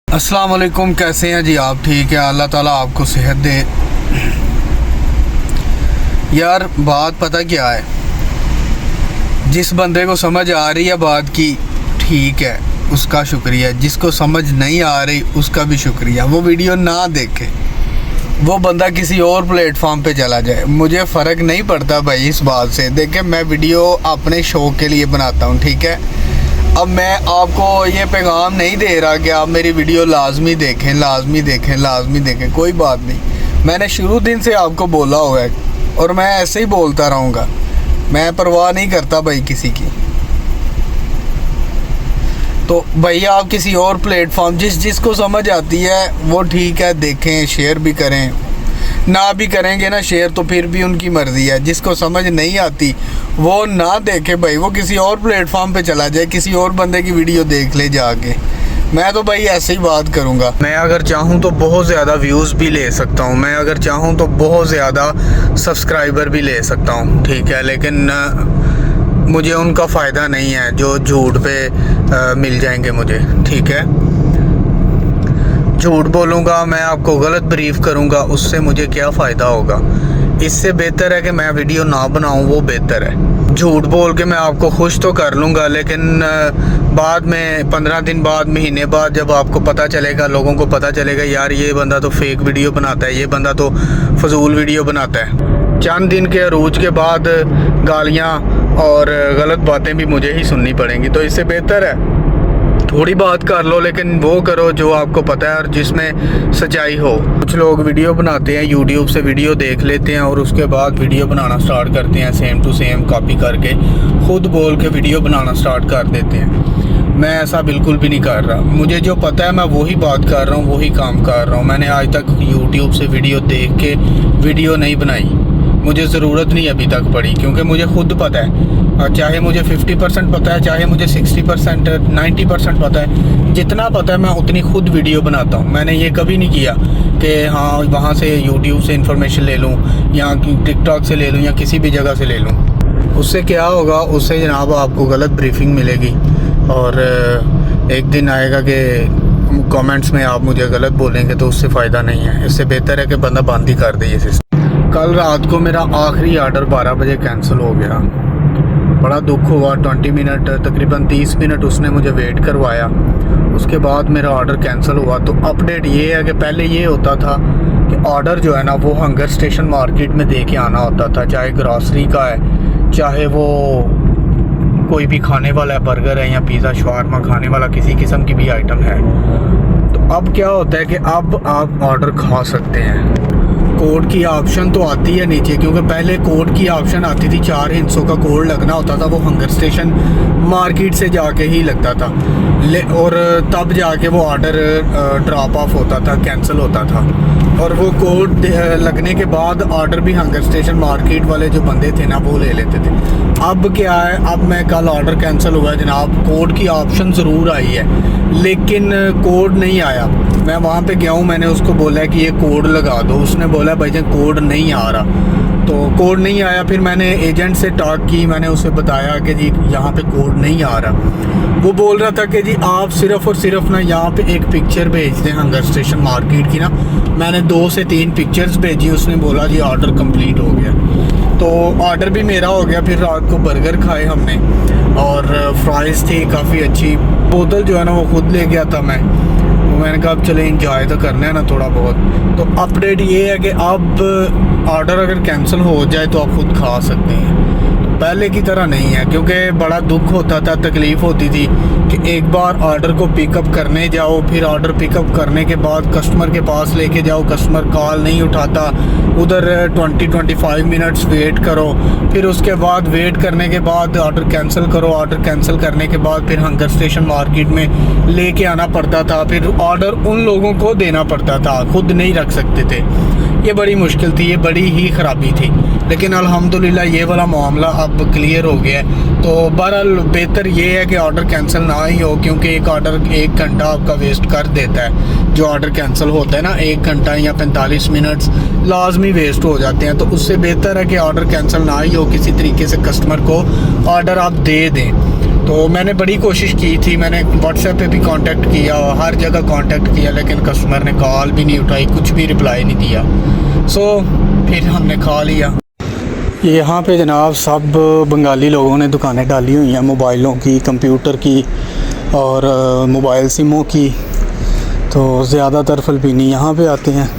अस्सलाम वालेकुम, कैसे हैं जी आप? ठीक है, अल्लाह ताला आपको सेहत दे। यार बात पता क्या है, जिस बंदे को समझ आ रही है बात की ठीक है, उसका शुक्रिया। जिसको समझ नहीं आ रही उसका भी शुक्रिया। वो वीडियो ना देखे, वो बंदा किसी और प्लेटफॉर्म पे चला जाए। मुझे फ़र्क नहीं पड़ता भाई इस बात से। देखें, मैं वीडियो अपने शौक़ के लिए बनाता हूँ, ठीक है। अब मैं आपको ये पैगाम नहीं दे रहा कि आप मेरी वीडियो लाजमी देखें, लाजमी देखें, लाजमी देखें। कोई बात नहीं, मैंने शुरू दिन से आपको बोला हुआ है और मैं ऐसे ही बोलता रहूँगा। मैं परवाह नहीं करता भाई किसी की। तो भैया आप किसी और प्लेटफॉर्म, जिसको समझ आती है वो ठीक है, देखें, शेयर भी करें। ना भी करेंगे ना शेयर तो फिर भी उनकी मर्ज़ी है। जिसको समझ नहीं आती वो ना देखे भाई, वो किसी और प्लेटफॉर्म पे चला जाए, किसी और बंदे की वीडियो देख ले जाके। मैं तो भाई ऐसे ही बात करूँगा। मैं अगर चाहूँ तो बहुत ज़्यादा व्यूज़ भी ले सकता हूँ, मैं अगर चाहूँ तो बहुत ज़्यादा सब्सक्राइबर भी ले सकता हूँ, ठीक है। लेकिन मुझे उनका फ़ायदा नहीं है जो झूठ पे मिल जाएंगे मुझे, ठीक है। झूठ बोलूँगा, मैं आपको गलत ब्रीफ करूँगा, उससे मुझे क्या फ़ायदा होगा। इससे बेहतर है कि मैं वीडियो ना बनाऊँ, वो बेहतर है। झूठ बोल के मैं आपको खुश तो कर लूँगा, लेकिन बाद में 15 दिन बाद, महीने बाद जब आपको पता चलेगा, लोगों को पता चलेगा यार ये बंदा तो फेक वीडियो बनाता है, ये बंदा तो फजूल वीडियो बनाता है। चंद दिन के अरूज के बाद गालियाँ और गलत बातें भी मुझे ही सुननी पड़ेंगी। तो इससे बेहतर है थोड़ी बात कर लो, लेकिन वो करो जो आपको पता है और जिसमें सच्चाई हो। कुछ लोग वीडियो बनाते हैं, यूट्यूब से वीडियो देख लेते हैं और उसके बाद वीडियो बनाना स्टार्ट करते हैं, सेम टू सेम कॉपी करके खुद बोल के वीडियो बनाना स्टार्ट कर देते हैं। मैं ऐसा बिल्कुल भी नहीं कर रहा। मुझे जो पता है मैं वही बात कर रहा हूँ, वही काम कर रहा हूँ। मैंने आज तक यूट्यूब से वीडियो देख के वीडियो नहीं बनाई, मुझे ज़रूरत नहीं अभी तक पड़ी, क्योंकि मुझे खुद पता है। और चाहे मुझे 50% पता है, चाहे मुझे 60%, 90% पता है, जितना पता है मैं उतनी खुद वीडियो बनाता हूँ। मैंने ये कभी नहीं किया कि हाँ वहाँ से यूट्यूब से इंफॉर्मेशन ले लूँ या टिकटॉक से ले लूँ या किसी भी जगह से ले लूँ। उससे क्या होगा, उससे जनाब आपको गलत ब्रीफिंग मिलेगी और एक दिन आएगा कि कमेंट्स में आप मुझे गलत बोलेंगे, तो उससे फ़ायदा नहीं है। इससे बेहतर है कि बंदा बंद ही कर दे ये सिस्टम। कल रात को मेरा आखिरी ऑर्डर 12 बजे कैंसिल हो गया। बड़ा दुख हुआ। 20 मिनट, तकरीबन 30 मिनट उसने मुझे वेट करवाया। उसके बाद मेरा ऑर्डर कैंसिल हुआ। तो अपडेट ये है कि पहले ये होता था कि ऑर्डर जो है ना वो हंगर स्टेशन मार्केट में दे के आना होता था, चाहे ग्रॉसरी का है, चाहे वो कोई भी खाने वाला है, बर्गर है या पिज़्ज़ा शवारमा खाने वाला किसी किस्म की भी आइटम है। तो अब क्या होता है कि अब आप ऑर्डर खा सकते हैं। कोड की ऑप्शन तो आती है नीचे, क्योंकि पहले कोड की ऑप्शन आती थी, 4 हिस्सों का कोड लगना होता था, वो हंगर स्टेशन मार्केट से जाके ही लगता था। और तब जाके वो ऑर्डर ड्रॉप ऑफ होता था, कैंसिल होता था। और वो कोड लगने के बाद ऑर्डर भी हंगर स्टेशन मार्केट वाले जो बंदे थे ना वो ले लेते थे। अब क्या है, अब मैं कल ऑर्डर कैंसिल हुआ जनाब, कोड की ऑप्शन ज़रूर आई है लेकिन कोड नहीं आया। मैं वहाँ पे गया हूँ, मैंने उसको बोला कि ये कोड लगा दो, उसने बोला भाई जी कोड नहीं आ रहा। तो कोड नहीं आया। फिर मैंने एजेंट से टॉक की, मैंने उसे बताया कि जी यहाँ पे कोड नहीं आ रहा। वो बोल रहा था कि जी आप सिर्फ़ और सिर्फ ना यहाँ पे एक पिक्चर भेज दें हंगर स्टेशन मार्केट की ना। मैंने 2 से 3 पिक्चर्स भेजी, उसने बोला जी ऑर्डर कंप्लीट हो गया। तो ऑर्डर भी मेरा हो गया। फिर रात को बर्गर खाए हमने और फ्राइज़ थी काफ़ी अच्छी। बोतल जो है ना वो खुद ले गया था मैं। मैंने कहा अब चले इंजॉय तो करना है ना थोड़ा बहुत। तो अपडेट ये है कि अब ऑर्डर अगर कैंसिल हो जाए तो आप खुद खा सकते हैं, पहले की तरह नहीं है। क्योंकि बड़ा दुख होता था, तकलीफ़ होती थी कि एक बार ऑर्डर को पिकअप करने जाओ, फिर ऑर्डर पिकअप करने के बाद कस्टमर के पास लेके जाओ, कस्टमर कॉल नहीं उठाता, उधर 20-25 मिनट्स वेट करो, फिर उसके बाद वेट करने के बाद ऑर्डर कैंसिल करो, ऑर्डर कैंसिल करने के बाद फिर हंगर स्टेशन मार्केट में लेके आना पड़ता था, फिर ऑर्डर उन लोगों को देना पड़ता था, खुद नहीं रख सकते थे। ये बड़ी मुश्किल थी, ये बड़ी ही ख़राबी थी। लेकिन अल्हम्दुलिल्लाह ये वाला मामला अब क्लियर हो गया है। तो बहरहाल बेहतर ये है कि ऑर्डर कैंसिल ना ही हो, क्योंकि एक ऑर्डर 1 घंटा आपका वेस्ट कर देता है। जो ऑर्डर कैंसिल होता है ना, 1 घंटा या 45 मिनट्स लाजमी वेस्ट हो जाते हैं। तो उससे बेहतर है कि ऑर्डर कैंसिल ना ही हो, किसी तरीके से कस्टमर को ऑर्डर आप दे दें। तो मैंने बड़ी कोशिश की थी, मैंने व्हाट्सएप पे भी कांटेक्ट किया, हर जगह कांटेक्ट किया, लेकिन कस्टमर ने कॉल भी नहीं उठाई, कुछ भी रिप्लाई नहीं दिया। सो फिर हमने खा लिया। यहाँ पे जनाब सब बंगाली लोगों ने दुकानें डाली हुई हैं, मोबाइलों की, कंप्यूटर की और मोबाइल सिमों की। तो ज़्यादातर फ़िलिपीनी यहाँ पे आते हैं।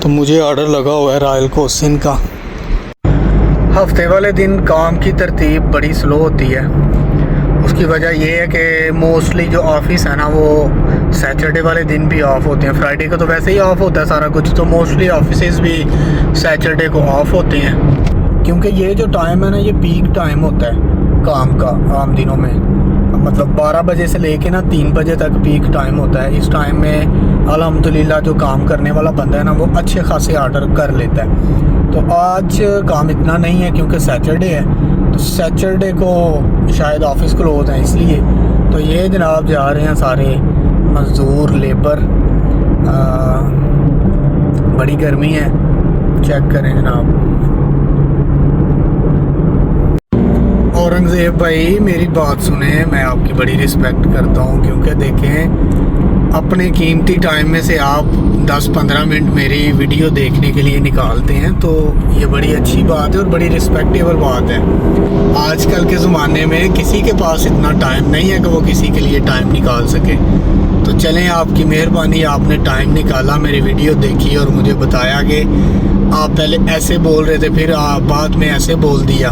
तो मुझे ऑर्डर लगा हुआ है रॉयल कोसिन का। हफ्ते वाले दिन काम की तरतीब बड़ी स्लो होती है। उसकी वजह ये है कि मोस्टली जो ऑफिस है ना वो सैटरडे वाले दिन भी ऑफ होते हैं। फ्राइडे को तो वैसे ही ऑफ होता है सारा कुछ, तो मोस्टली ऑफिसेज भी सैटरडे को ऑफ होते हैं, क्योंकि ये जो टाइम है ना ये पीक टाइम होता है काम का आम दिनों में। मतलब 12 बजे से लेके ना 3 बजे तक पीक टाइम होता है। इस टाइम में अल्हम्दुलिल्लाह जो काम करने वाला बंदा है ना वो अच्छे खासे ऑर्डर कर लेता है। तो आज काम इतना नहीं है क्योंकि सैटरडे है, तो सैटरडे को शायद ऑफिस क्लोज है इसलिए। तो ये जनाब जा रहे हैं सारे मज़दूर लेबर। बड़ी गर्मी है, चेक करें जनाब। औरंगज़ेब भाई मेरी बात सुने, मैं आपकी बड़ी रिस्पेक्ट करता हूँ, क्योंकि देखें अपने कीमती टाइम में से आप 10-15 मिनट मेरी वीडियो देखने के लिए निकालते हैं, तो ये बड़ी अच्छी बात है और बड़ी रिस्पेक्टेबल बात है। आजकल के ज़माने में किसी के पास इतना टाइम नहीं है कि वो किसी के लिए टाइम निकाल सके। तो चलें, आपकी मेहरबानी, आपने टाइम निकाला, मेरी वीडियो देखी और मुझे बताया कि आप पहले ऐसे बोल रहे थे, फिर आप बाद में ऐसे बोल दिया।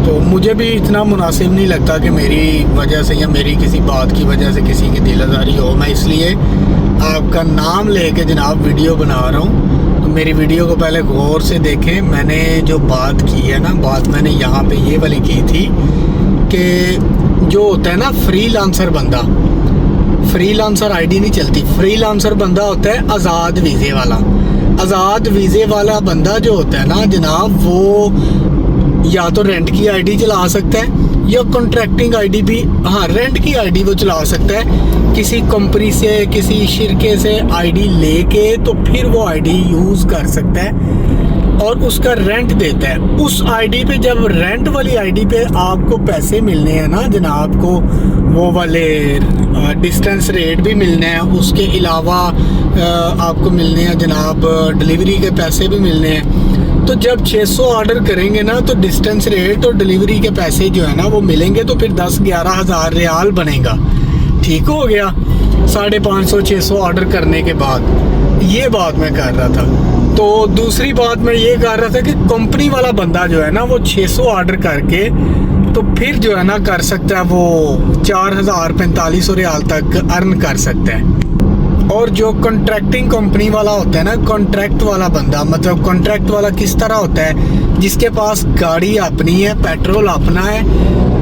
तो मुझे भी इतना मुनासिब नहीं लगता कि मेरी वजह से या मेरी किसी बात की वजह से किसी की दिल आज़ारी हो। मैं इसलिए आपका नाम लेके जनाब वीडियो बना रहा हूँ। तो मेरी वीडियो को पहले गौर से देखें। मैंने जो बात की है ना, बात मैंने यहाँ पे ये वाली की थी कि जो होता है ना फ्रीलांसर बंदा, फ्रीलांसर आईडी नहीं चलती, फ्रीलांसर बंदा होता है आज़ाद वीज़े वाला। आज़ाद वीज़े वाला बंदा जो होता है ना जनाब, वो या तो रेंट की आईडी चला सकता है या कॉन्ट्रैक्टिंग आईडी भी, हाँ रेंट की आईडी वो चला सकता है। किसी कंपनी से, किसी शिरके से आईडी लेके तो फिर वो आईडी यूज़ कर सकता है और उसका रेंट देता है। उस आईडी पे जब रेंट वाली आईडी पे आपको पैसे मिलने हैं ना जनाब, को वो वाले डिस्टेंस रेट भी मिलने हैं, उसके अलावा आपको मिलने हैं जनाब डिलीवरी के पैसे भी मिलने हैं। तो जब 600 ऑर्डर करेंगे ना तो डिस्टेंस रेट और डिलीवरी के पैसे जो है ना वो मिलेंगे, तो फिर 10-11 हज़ार रियाल बनेगा। ठीक हो गया 550-600 ऑर्डर करने के बाद। ये बात मैं कर रहा था। तो दूसरी बात मैं ये कर रहा था कि कंपनी वाला बंदा जो है ना वो 600 ऑर्डर करके तो फिर जो है ना कर सकता है, वो 4000-4500 रियाल तक अर्न कर सकता है। और जो कॉन्ट्रैक्टिंग कंपनी वाला होता है ना, कॉन्ट्रैक्ट वाला बंदा, मतलब कॉन्ट्रैक्ट वाला किस तरह होता है, जिसके पास गाड़ी अपनी है, पेट्रोल अपना है,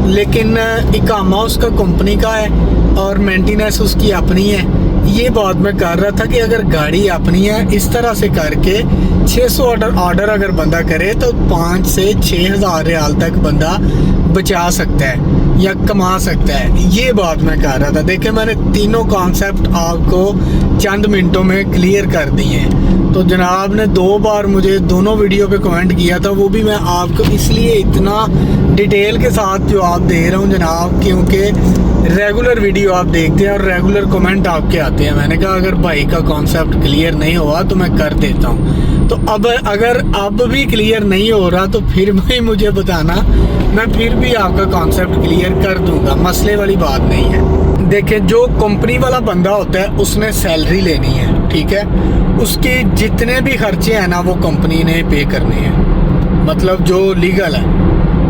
लेकिन इकामा उसका कंपनी का है और मेंटेनेंस उसकी अपनी है। ये बात मैं कर रहा था कि अगर गाड़ी अपनी है, इस तरह से करके 600 ऑर्डर अगर बंदा करे तो 5 से 6 हज़ार रियाल तक बंदा बचा सकता है या कमा सकता है। ये बात मैं कर रहा था। देखिए मैंने तीनों कॉन्सेप्ट आपको चंद मिनटों में क्लियर कर दिए हैं। तो जनाब ने 2 बार मुझे दोनों वीडियो पे कमेंट किया था, वो भी मैं आपको इसलिए इतना डिटेल के साथ जवाब दे रहा हूँ जनाब, क्योंकि रेगुलर वीडियो आप देखते हैं और रेगुलर कमेंट आपके आते हैं। मैंने कहा अगर भाई का कॉन्सेप्ट क्लियर नहीं हुआ तो मैं कर देता हूँ। तो अब अगर अब भी क्लियर नहीं हो रहा तो फिर भी मुझे बताना, मैं फिर भी आपका कॉन्सेप्ट क्लियर कर दूंगा, मसले वाली बात नहीं है। देखिए जो कंपनी वाला बंदा होता है उसने सैलरी लेनी है, ठीक है, उसके जितने भी खर्चे हैं ना वो कंपनी ने पे करने हैं। मतलब जो लीगल है,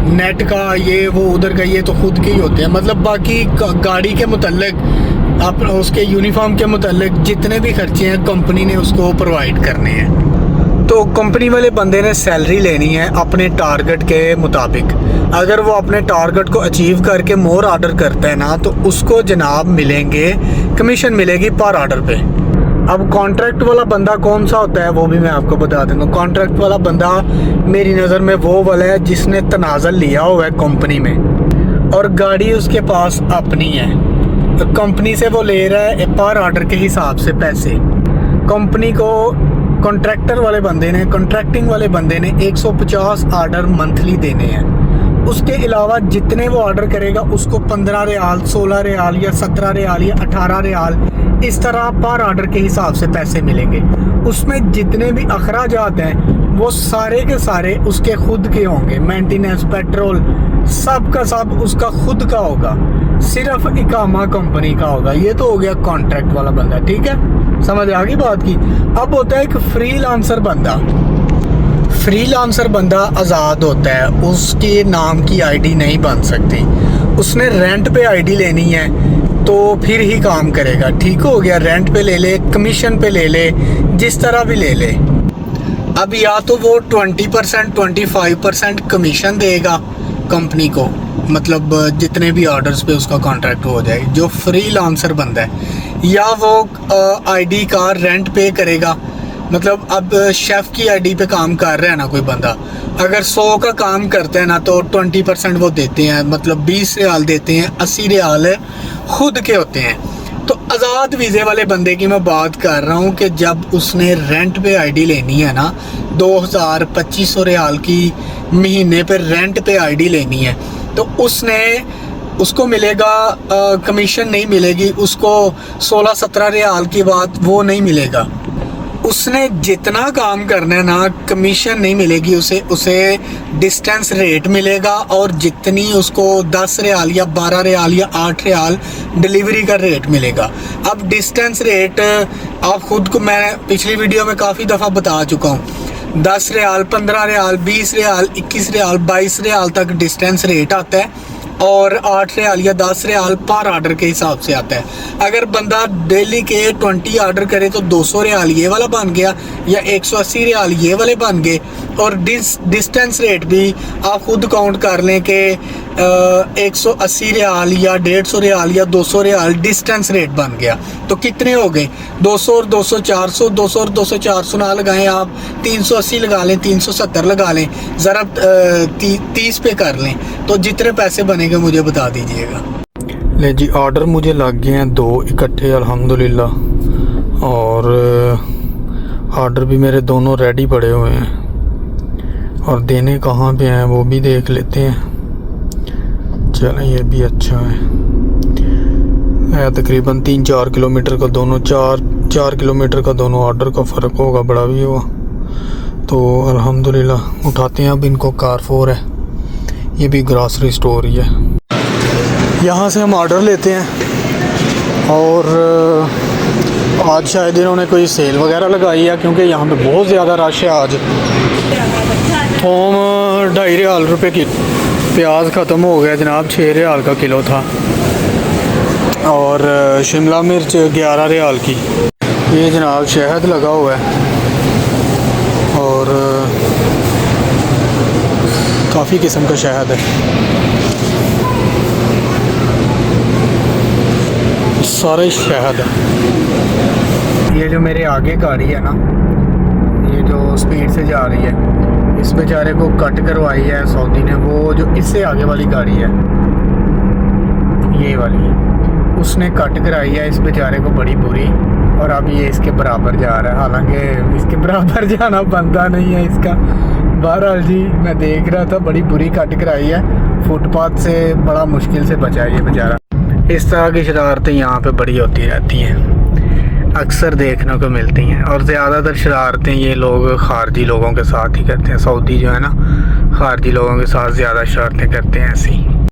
नेट का ये वो उधर का ये तो खुद के ही होते हैं। मतलब बाकी गाड़ी के मुतल्लिक आप उसके यूनिफॉर्म के मुतल्लिक जितने भी खर्चे हैं कंपनी ने उसको प्रोवाइड करने हैं। तो कंपनी वाले बंदे ने सैलरी लेनी है अपने टारगेट के मुताबिक। अगर वो अपने टारगेट को अचीव करके मोर ऑर्डर करता है ना तो उसको जनाब मिलेंगे, कमीशन मिलेगी पर ऑर्डर पे। अब कॉन्ट्रैक्ट वाला बंदा कौन सा होता है वो भी मैं आपको बता दूंगा। कॉन्ट्रैक्ट वाला बंदा मेरी नज़र में वो वाला है जिसने तनाज़ुल लिया हुआ है कंपनी में और गाड़ी उसके पास अपनी है, तो कंपनी से वो ले रहा है पर ऑर्डर के हिसाब से पैसे। कंपनी को कॉन्ट्रैक्टर वाले बंदे ने, कॉन्ट्रैक्टिंग वाले बंदे ने 150 ऑर्डर मंथली देने हैं। उसके अलावा जितने वो ऑर्डर करेगा उसको 15 रियाल, 16 रियाल या 17 रियाल या 18 रियाल इस तरह पर ऑर्डर के हिसाब से पैसे मिलेंगे। उसमें जितने भी अखराजात हैं वो सारे के सारे उसके खुद के होंगे। मेंटेनेंस, पेट्रोल, सब का सब उसका खुद का होगा, सिर्फ इकामा कंपनी का होगा। ये तो हो गया कॉन्ट्रैक्ट वाला बंदा, ठीक है, समझ आ गई बात की। अब होता है एक फ्रीलांसर बंदा। फ्रीलांसर बंदा आज़ाद होता है, उसके नाम की आईडी नहीं बन सकती, उसने रेंट पे आईडी लेनी है तो फिर ही काम करेगा। ठीक हो गया, रेंट पे ले ले, कमीशन पे ले ले, जिस तरह भी ले ले। अब या तो वो 20% 25% कमीशन देगा कंपनी को, मतलब जितने भी ऑर्डर्स पे उसका कॉन्ट्रैक्ट हो जाए, जो फ्रीलांसर बंदा है, या वो आईडी का रेंट पे करेगा। मतलब अब शेफ़ की आईडी पे काम कर रहा है ना कोई बंदा, अगर 100 का काम करता है ना तो 20% वो देते हैं, मतलब 20 रियाल देते हैं, 80 रियाल खुद के होते हैं। तो आज़ाद वीज़े वाले बंदे की मैं बात कर रहा हूँ कि जब उसने रेंट पे आईडी लेनी है ना, 2000-2500 रियाल की महीने पे रेंट पे आईडी लेनी है, तो उसको मिलेगा कमीशन नहीं मिलेगी, उसको 16-17 रियाल की बात वो नहीं मिलेगा। उसने जितना काम करना है ना, कमीशन नहीं मिलेगी उसे डिस्टेंस रेट मिलेगा, और जितनी उसको 10 रियाल या 12 रियाल या 8 रियाल डिलीवरी का रेट मिलेगा। अब डिस्टेंस रेट आप खुद को, मैं पिछली वीडियो में काफ़ी दफ़ा बता चुका हूँ, 10 रियाल, 15 रियाल, 20 रियाल, 21 रियाल, 22 रियाल तक डिस्टेंस रेट आता है, और 8 रियाल या 10 रियाल पर ऑर्डर के हिसाब से आता है। अगर बंदा डेली के 20 ऑर्डर करे तो 200 रियाल ये वाला बन गया, या 180 रियाल ये वाले बन गए। और डिस्टेंस रेट भी आप खुद काउंट कर लें कि 180 रियाल या 150 रियाल या 200 रियाल डिस्टेंस रेट बन गया, तो कितने हो गए? 200 और 200 400, 200 और 200 400 ना लगाएं आप, 380 लगा लें, 370 लगा लें, ज़रा 30 पे कर लें, तो जितने पैसे बनेंगे मुझे बता दीजिएगा। ले जी, ऑर्डर मुझे लग गए हैं 2 इकट्ठे अल्हम्दुलिल्लाह, और ऑर्डर भी मेरे दोनों रेडी पड़े हुए हैं, और देने कहाँ पे हैं वो भी देख लेते हैं। चलें, ये भी अच्छा है तकरीबन 3-4 किलोमीटर का दोनों, 4 किलोमीटर का दोनों ऑर्डर का फ़र्क होगा, बड़ा भी हुआ। तो अल्हम्दुलिल्लाह उठाते हैं अब इनको। कारफोर है, ये भी ग्रॉसरी स्टोर ही है, यहाँ से हम ऑर्डर लेते हैं। और आज शायद इन्होंने कोई सेल वगैरह लगाई है, क्योंकि यहाँ पे बहुत ज़्यादा रश है आज। थोम 2.5 रियाल रुपए की, प्याज ख़त्म हो गया जनाब, 6 रियाल का किलो था, और शिमला मिर्च 11 रियाल की। ये जनाब शहद लगा हुआ है, और काफ़ी किस्म का शहद है, सारे शहद है। ये जो मेरे आगे गाड़ी है ना, ये जो स्पीड से जा रही है, इस बेचारे को कट करवाई है सऊदी ने। वो जो इससे आगे वाली गाड़ी है, ये वाली, उसने कट कराई है इस बेचारे को बड़ी बुरी, और अब ये इसके बराबर जा रहा है। हालांकि इसके बराबर जाना बनता नहीं है इसका। बहरहाल जी, मैं देख रहा था, बड़ी बुरी कट कराई है, फुटपाथ से बड़ा मुश्किल से बचा है ये बेचारा। इस तरह की शरारतें यहाँ पे बड़ी होती रहती हैं, अक्सर देखने को मिलती हैं, और ज़्यादातर शरारतें ये लोग खारजी लोगों के साथ ही करते हैं। सऊदी जो है ना, खारजी लोगों के साथ ज़्यादा शरारतें करते हैं ऐसी।